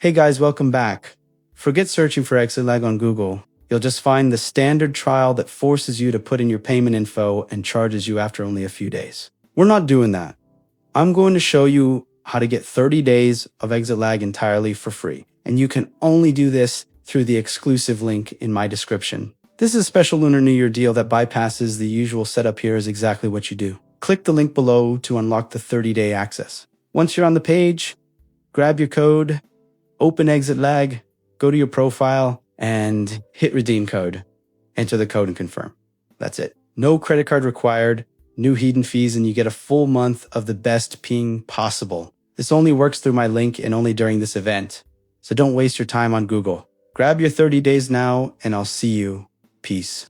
Hey guys, welcome back. Forget searching for ExitLag on Google. You'll just find the standard trial that forces you to put in your payment info and charges you after only a few days. We're not doing that. I'm going to show you how to get 30 days of ExitLag entirely for free. And you can only do this through the exclusive link in my description. This is a special Lunar New Year deal that bypasses the usual setup. Here is exactly what you do. Click the link below to unlock the 30-day access. Once you're on the page, grab your code, open ExitLag, go to your profile, and hit redeem code. Enter the code and confirm. That's it. No credit card required, no hidden fees, and you get a full month of the best ping possible. This only works through my link and only during this event. So don't waste your time on Google. Grab your 30 days now, and I'll see you. Peace.